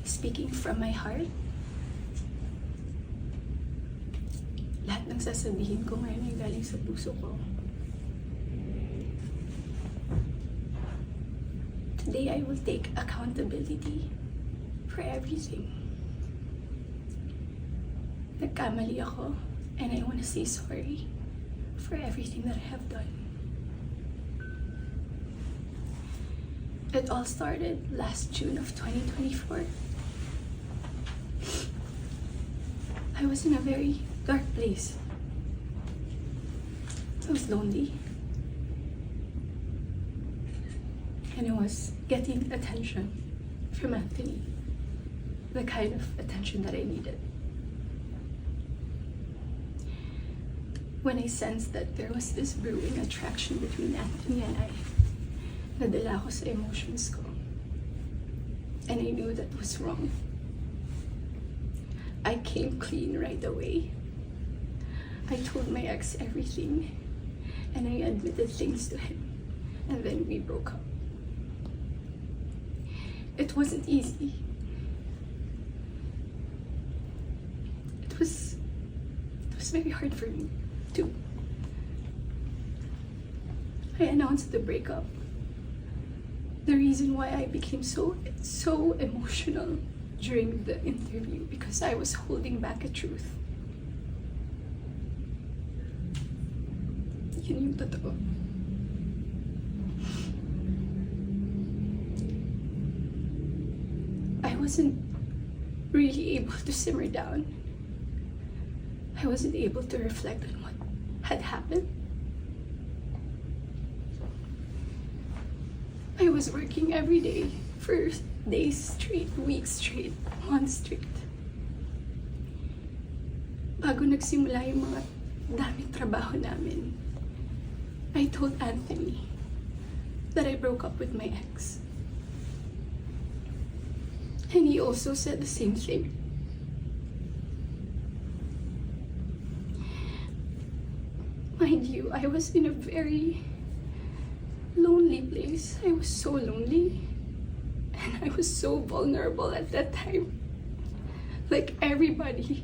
speaking from my heart. Lahat ng sasabihin ko ngayon ay galing sa puso ko. Today, I will take accountability for everything. Nagkamali ako, and I want to say sorry for everything that I have done. It all started last June of 2024. I was in a very dark place. I was lonely. And I was getting attention from Anthony. The kind of attention that I needed. When I sensed that there was this brewing attraction between Anthony and I, nadala ako sa emotions ko. And I knew that was wrong. I came clean right away. I told my ex everything, and I admitted things to him, and then we broke up. It wasn't easy. It was very hard for me too. I announced the breakup. The reason why I became so emotional during the interview, because I was holding back a truth. Yun yung totoo. I wasn't really able to simmer down. I wasn't able to reflect on what had happened. I was working every day for days straight, weeks straight, months straight. Bago nagsimula yung mga daming trabaho namin, I told Anthony that I broke up with my ex. And he also said the same thing. Mind you, I was in a very lonely place. I was so lonely. And I was so vulnerable at that time. Like everybody,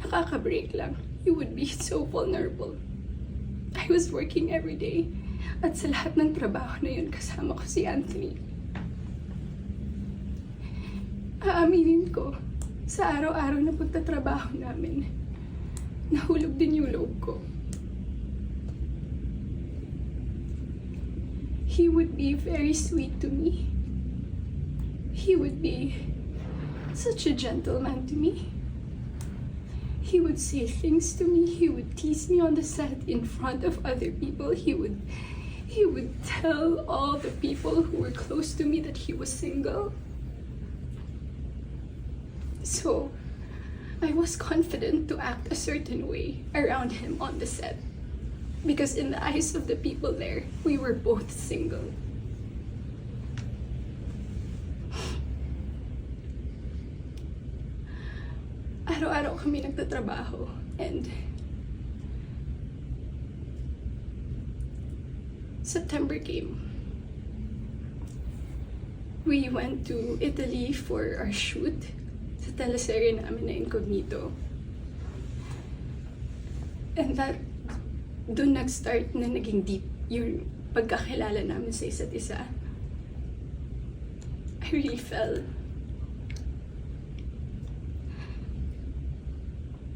nakaka-break lang. You would be so vulnerable. I was working every day. At sa lahat ng trabaho na yun, kasama ko si Anthony. Aaminin ko, sa araw-araw na pagtatrabaho namin, nahulog din yung loob ko. He would be very sweet to me. He would be such a gentleman to me. He would say things to me. He would tease me on the set in front of other people. He would tell all the people who were close to me that he was single. So, I was confident to act a certain way around him on the set. Because in the eyes of the people there, we were both single. Araw-araw kami nagtatrabaho, and September came. We went to Italy for our shoot sa teleserye namin na Incognito. And doon nag-start na naging deep yung pagkakilala namin sa isa't isa. I really fell.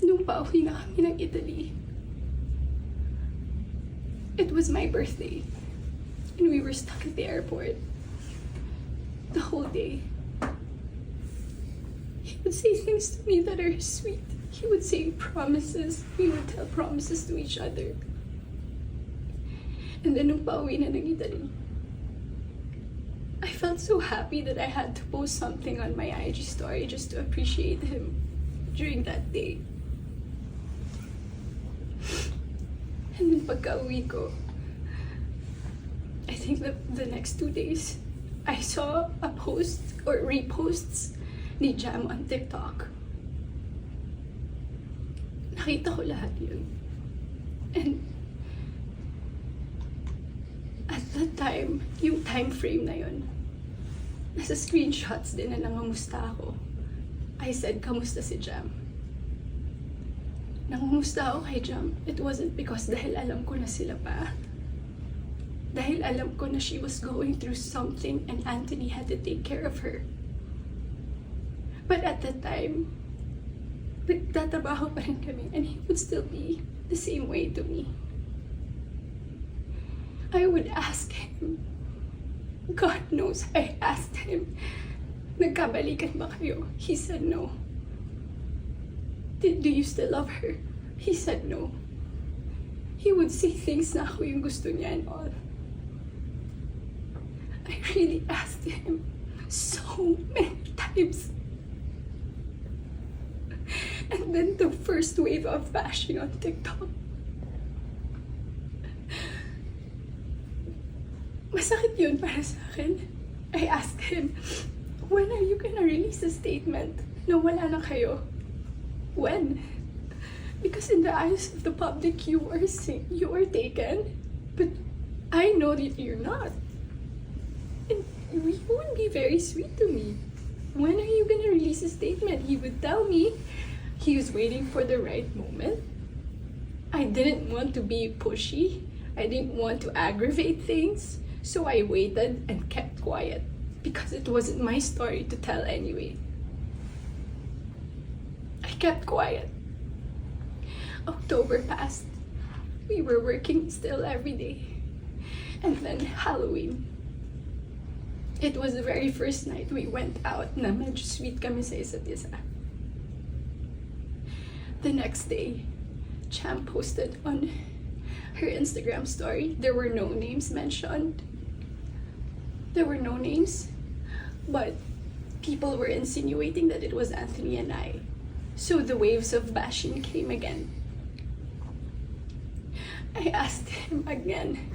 Nung pauwi na kami ng Italy, it was my birthday. And we were stuck at the airport the whole day. He would say things to me that are sweet. He would say promises. We would tell promises to each other. And then nung pauwi na ng Italy, I felt so happy that I had to post something on my IG story just to appreciate him during that day. And then pagka-uwi ko, I think the next 2 days, I saw a post or reposts ni Jam on TikTok. Nakita ko lahat yun. And at that time, yung time frame na yun, nasa screenshots din na nangamusta ako. I said, kamusta si Jam? Nangamusta ako kay Jam. It wasn't because dahil alam ko na sila pa. Dahil alam ko na she was going through something and Anthony had to take care of her. But at that time, nagtatrabaho pa rin kami and he would still be the same way to me. I would ask him, God knows I asked him, nagkabalikan ba kayo? He said no. Do you still love her? He said no. He would say things na ako yung gusto niya and all. I really asked him so many times. And then the first wave of bashing on TikTok. Masakit yun para sa akin. I asked him, when are you gonna release a statement na wala na kayo? When? Because in the eyes of the public, you are taken, but I know that you're not. And you would be very sweet to me. When are you gonna release a statement? He would tell me he was waiting for the right moment. I didn't want to be pushy. I didn't want to aggravate things. So I waited and kept quiet because it wasn't my story to tell anyway. I kept quiet. October passed. We were working still every day. And then Halloween. It was the very first night we went out na medyo sweet kami sa isa't isa. The next day, Cham posted on her Instagram story. There were no names mentioned. There were no names, but people were insinuating that it was Anthony and I. So the waves of bashing came again. I asked him again,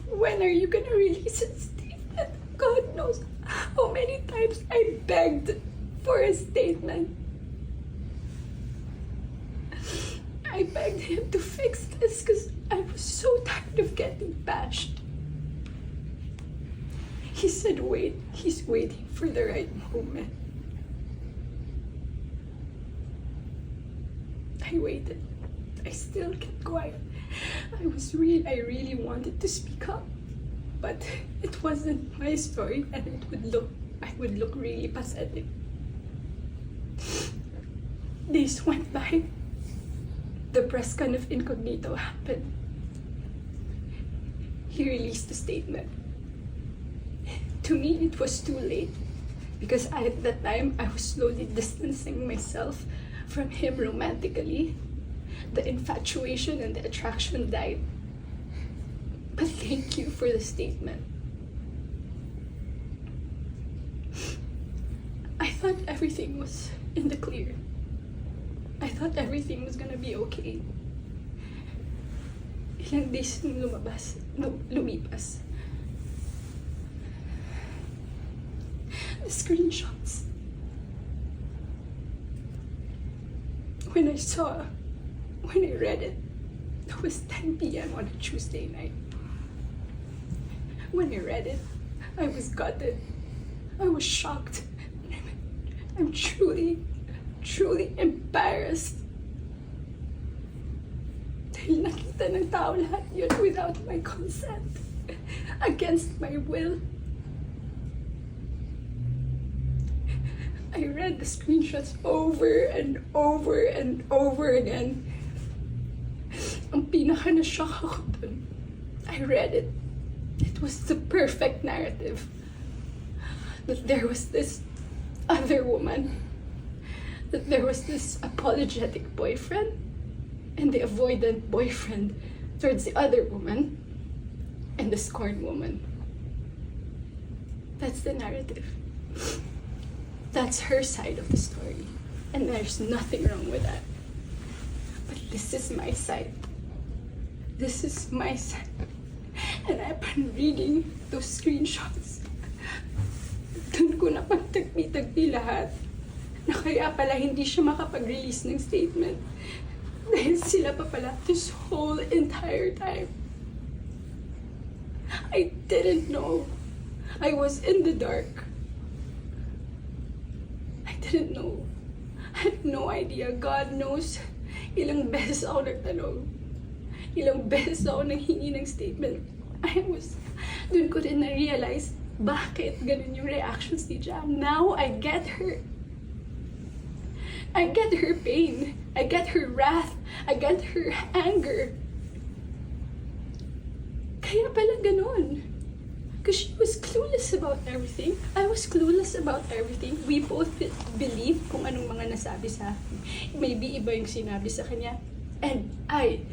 when are you gonna release a statement? God knows how many times I begged for a statement. I begged him to fix this because I was so tired of getting bashed. He said, wait, he's waiting for the right moment. I waited. I still kept quiet. I really wanted to speak up, but it wasn't my story and I would look really pathetic. Days went by. The press con of Incognito happened. He released a statement. To me, it was too late because at that time, I was slowly distancing myself from him romantically. The infatuation and the attraction died. But thank you for the statement. I thought everything was in the clear. I thought everything was gonna be okay. Ilang days nung lumipas. The screenshots. When I read it, it was 10 p.m. on a Tuesday night. When I read it, I was gutted. I was shocked. I'm truly embarrassed. Dahil nakita ng tao lahat yun without my consent. Against my will. I read the screenshots over and over and over again. Ang pinaka na-shock ako dun. I read it. It was the perfect narrative. That there was this other woman. That there was this apologetic boyfriend and the avoidant boyfriend towards the other woman and the scorned woman. That's the narrative. That's her side of the story. And there's nothing wrong with that. But this is my side. This is my side. And I've been reading those screenshots. Doon ko na pagtagpi-tagpi lahat. Na kaya pala hindi siya makapag-release ng statement. Dahil sila pa pala this whole entire time. I didn't know. I was in the dark. didn't know. I had no idea. God knows, ilang beses ako nagtanong. Ilang beses ako nanghingi ng statement. Dun ko rin na-realize bakit ganun yung reactions ni Jam. Now, I get her. I get her pain. I get her wrath. I get her anger. Kaya pala ganun. Because she was clueless about everything. I was clueless about everything. We both believe kung anong mga nasabi sa akin. Maybe iba yung sinabi sa kanya. And I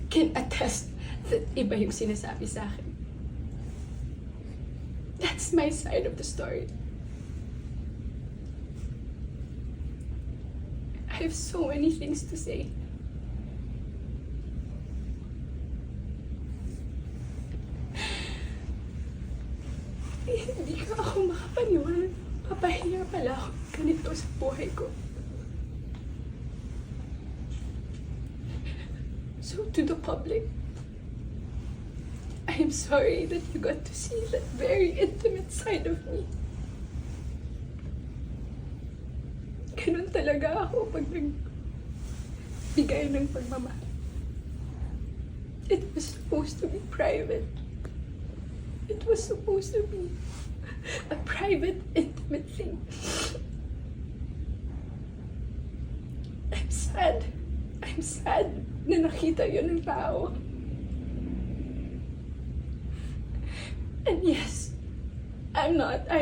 can attest that iba yung sinasabi sa akin. That's my side of the story. I have so many things to say. Hindi ka ako makapaniwala. Papahiya pala ako ganito sa buhay ko. So to the public, I am sorry that you got to see that very intimate side of me. Ganun talaga ako pag nagbigay ng pagmamahal. It was supposed to be private. It was supposed to be a private, intimate thing. I'm sad. I'm sad na nakita yun ng tao. And yes, I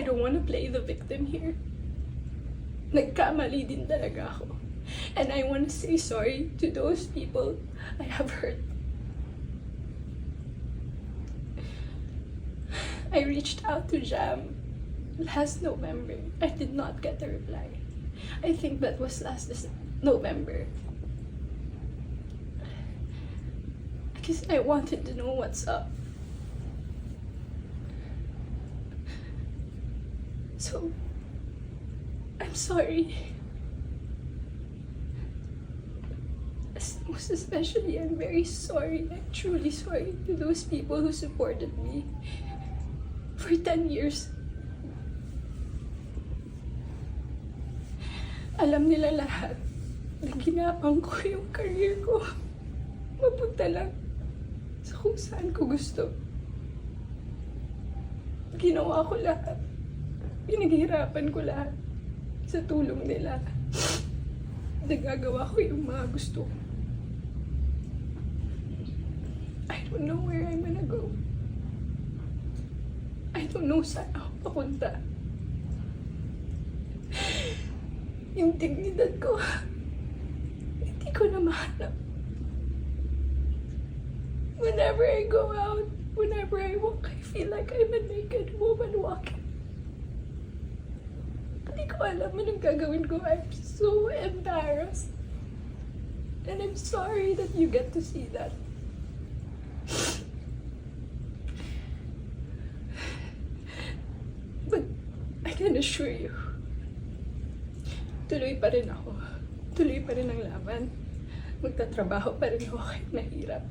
don't want to play the victim here. Nagkamali din talaga ako. And I want to say sorry to those people I have hurt. I reached out to Jam last November. I did not get a reply. I think that was last November. Because I wanted to know what's up. So, I'm sorry. Most especially, I'm very sorry. I'm truly sorry to those people who supported me for 10 years. Alam nila lahat na ginapang ko yung career ko. Mapunta lang sa kung saan ko gusto. Ginawa ko lahat. Pinaghirapan ko lahat sa tulong nila. Nagagawa ko yung mga gusto ko. I don't know where I'm gonna go. I don't know saan ako papunta. Yung dignidad ko, hindi ko na mahanap. Whenever I go out, whenever I walk, I feel like I'm a naked woman walking. Hindi ko alam anong gagawin ko. I'm so embarrassed. And I'm sorry that you get to see that. But I can assure you, tuloy pa rin ako. Tuloy pa rin ang laban. Magtatrabaho pa rin ako kahit mahirap.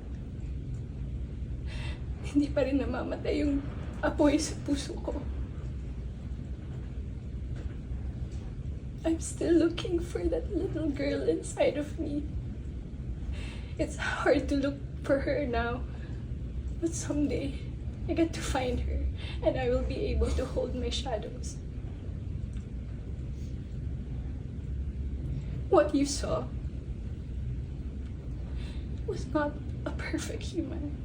Hindi pa rin namamatay yung apoy sa puso ko. I'm still looking for that little girl inside of me. It's hard to look for her now, but someday I get to find her and I will be able to hold my shadows. What you saw was not a perfect human.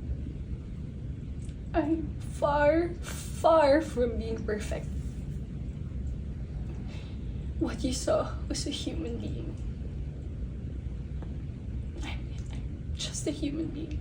I'm far, far from being perfect. What you saw was a human being. I'm just a human being.